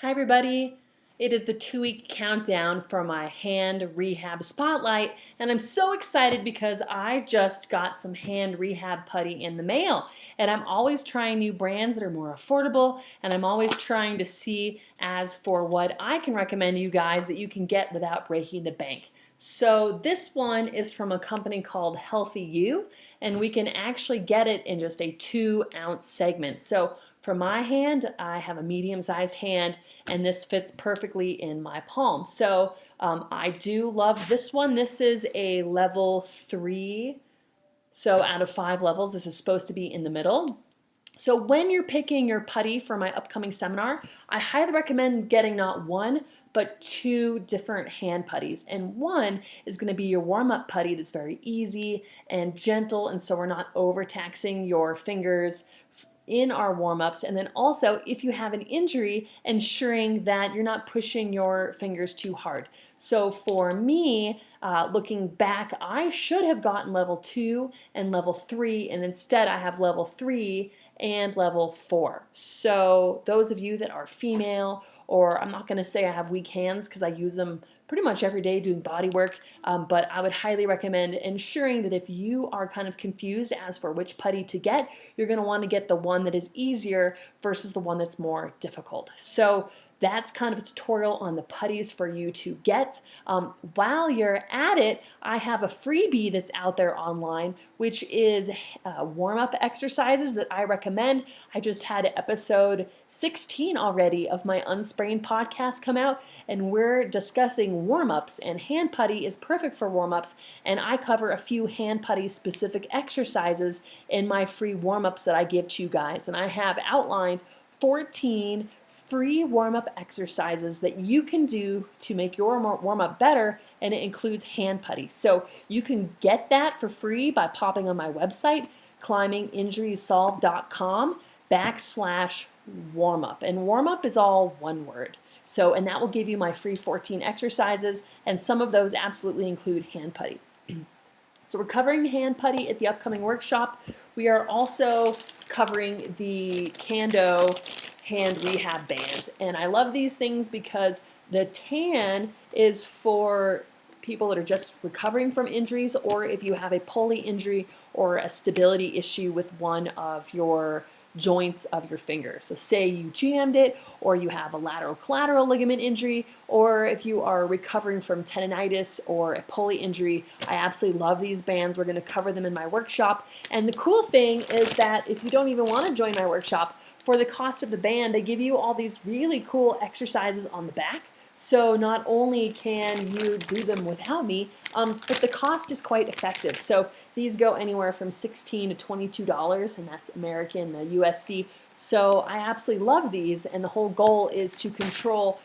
Hi everybody, it is the 2-week countdown for my hand rehab spotlight, and I'm so excited because I just got some hand rehab putty in the mail, and I'm always trying new brands that are more affordable, and I'm always trying to see as for what I can recommend you guys that you can get without breaking the bank. So this one is from a company called Healthy You, and we can actually get it in just a 2-ounce segment. So for my hand, I have a medium-sized hand, and this fits perfectly in my palm. So I do love this one. This is a level 3. So out of 5 levels, this is supposed to be in the middle. So when you're picking your putty for my upcoming seminar, I highly recommend getting not one, but 2 different hand putties. And one is going to be your warm-up putty that's very easy and gentle, and so we're not overtaxing your fingers in our warm-ups. And then also, if you have an injury, ensuring that you're not pushing your fingers too hard. So for me, looking back, I should have gotten level 2 and level 3, and instead I have level 3 and level 4. So those of you that are female, or I'm not going to say I have weak hands because I use them pretty much every day doing body work, but I would highly recommend ensuring that if you are kind of confused as for which putty to get, you're going to want to get the one that is easier versus the one that's more difficult. So that's kind of a tutorial on the putties for you to get. While you're at it, I have a freebie that's out there online, which is warm-up exercises that I recommend. I just had episode 16 already of my Unsprained podcast come out, and we're discussing warm-ups, and hand putty is perfect for warm-ups, and I cover a few hand putty specific exercises in my free warm-ups that I give to you guys, and I have outlined 14 free warm-up exercises that you can do to make your warm-up better, and it includes hand putty. So you can get that for free by popping on my website, climbinginjuriessolved.com/warmup. And warm-up is all one word. So, and that will give you my free 14 exercises, and some of those absolutely include hand putty. So we're covering hand putty at the upcoming workshop. We are also covering the Kando hand rehab band. And I love these things because the tan is for people that are just recovering from injuries, or if you have a pulley injury or a stability issue with one of your joints of your finger. So say you jammed it, or you have a lateral collateral ligament injury, or if you are recovering from tendonitis or a pulley injury, I absolutely love these bands. We're going to cover them in my workshop. And the cool thing is that if you don't even want to join my workshop, for the cost of the band, they give you all these really cool exercises on the back. So not only can you do them without me, but the cost is quite effective. So these go anywhere from $16 to $22, and that's American USD. So I absolutely love these, and the whole goal is to control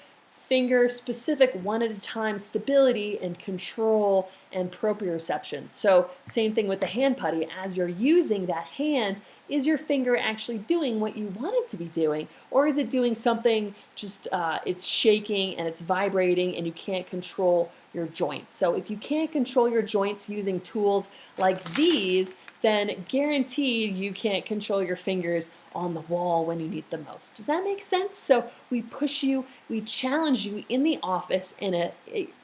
finger-specific, one-at-a-time stability and control and proprioception. So same thing with the hand putty. As you're using that hand, is your finger actually doing what you want it to be doing? Or is it doing something just, it's shaking and it's vibrating and you can't control your joints? So if you can't control your joints using tools like these, then guaranteed you can't control your fingers on the wall when you need the most. Does that make sense? So we push you, we challenge you in the office, in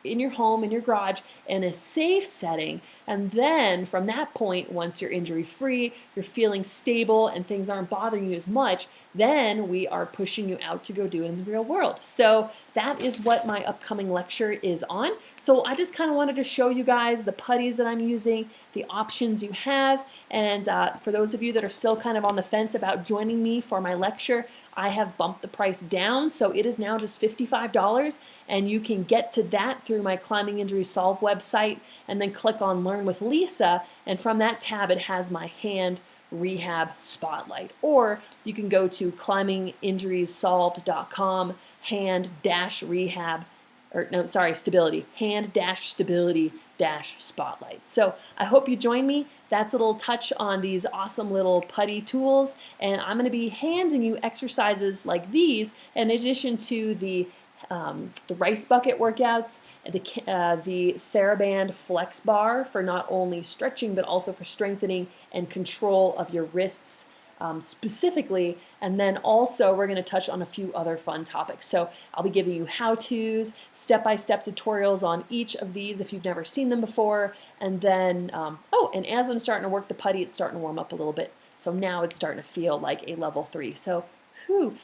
your home, in your garage, in a safe setting, and then from that point, once you're injury free, you're feeling stable and things aren't bothering you as much, then we are pushing you out to go do it in the real world. So that is what my upcoming lecture is on. So I just kind of wanted to show you guys the putties that I'm using, the options you have, and for those of you that are still kind of on the fence about joining me for my lecture, I have bumped the price down, so it is now just $55, and you can get to that through my Climbing Injuries Solved website, and then click on Learn with Lisa, and from that tab it has my hand rehab spotlight. Or you can go to climbinginjuriessolved.com hand-rehab, or no, sorry, stability, hand-stability-spotlight. So I hope you join me. That's a little touch on these awesome little putty tools, and I'm going to be handing you exercises like these in addition to the rice bucket workouts, the TheraBand flex bar for not only stretching but also for strengthening and control of your wrists, specifically, and then also we're going to touch on a few other fun topics. So I'll be giving you how-tos, step-by-step tutorials on each of these if you've never seen them before, and then, and as I'm starting to work the putty, it's starting to warm up a little bit. So now it's starting to feel like a level 3. So whew.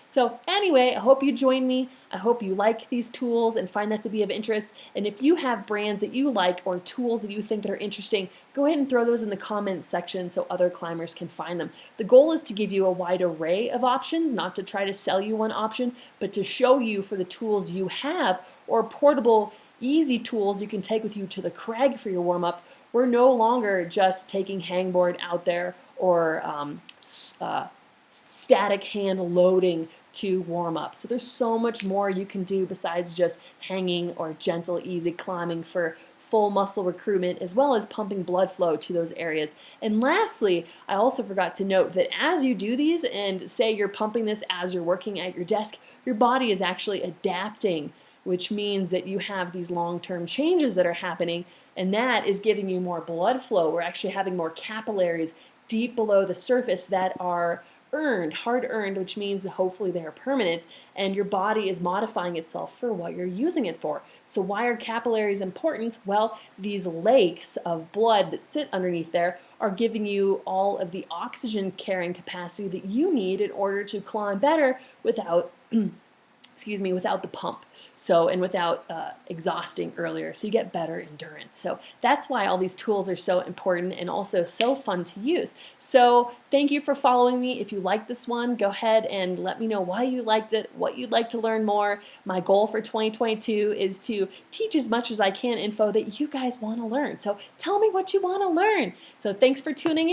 So anyway, I hope you join me. I hope you like these tools and find that to be of interest. And if you have brands that you like or tools that you think that are interesting, go ahead and throw those in the comments section so other climbers can find them. The goal is to give you a wide array of options, not to try to sell you one option, but to show you for the tools you have or portable, easy tools you can take with you to the crag for your warm-up. We're no longer just taking hangboard out there or static hand loading to warm up. So there's so much more you can do besides just hanging or gentle, easy climbing for full muscle recruitment, as well as pumping blood flow to those areas. And lastly, I also forgot to note that as you do these, and say you're pumping this as you're working at your desk, your body is actually adapting, which means that you have these long-term changes that are happening, and that is giving you more blood flow. We're actually having more capillaries deep below the surface that are hard-earned, which means that hopefully they are permanent, and your body is modifying itself for what you're using it for. So why are capillaries important? Well, these lakes of blood that sit underneath there are giving you all of the oxygen carrying capacity that you need in order to climb better without without the pump. So, and without exhausting earlier, so you get better endurance. So that's why all these tools are so important and also so fun to use. So thank you for following me. If you like this one, go ahead and let me know why you liked it, what you'd like to learn more. My goal for 2022 is to teach as much as I can info that you guys want to learn. So tell me what you want to learn. So thanks for tuning in.